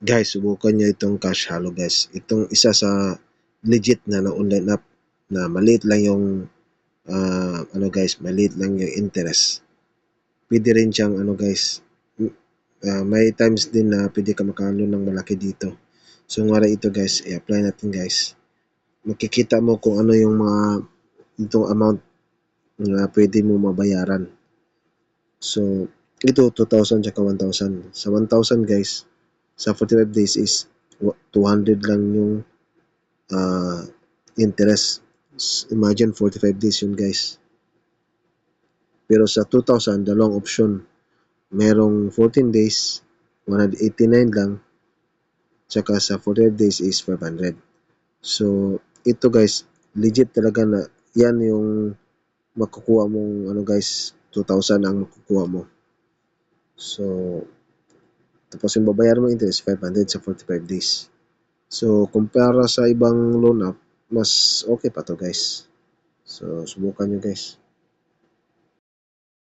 Guys, subukan nyo itong Cash Halo guys. Itong isa sa legit na online app na maliit lang yung guys, maliit lang yung interest. Pwede rin siyang guys, may times din na pwede ka makalo ng malaki dito. So ngara ito guys, i-apply natin guys. Makikita mo kung ano yung mga itong amount na pwede mo mabayaran. So ito 2,000 tsaka 1,000. Sa 1,000 guys, sa 45 days is 200 lang yung interest. Imagine 45 days yun guys. Pero sa 2,000, dalawang option. Merong 14 days, 189 lang. Tsaka sa 45 days is 500. So, ito guys, legit talaga na yan yung makukuha mong guys, 2,000 ang makukuha mo. So, tapos yung babayaran mo interest, 500 sa 45 days. So, kumpara sa ibang loan app, mas okay pa to guys. So, subukan nyo guys.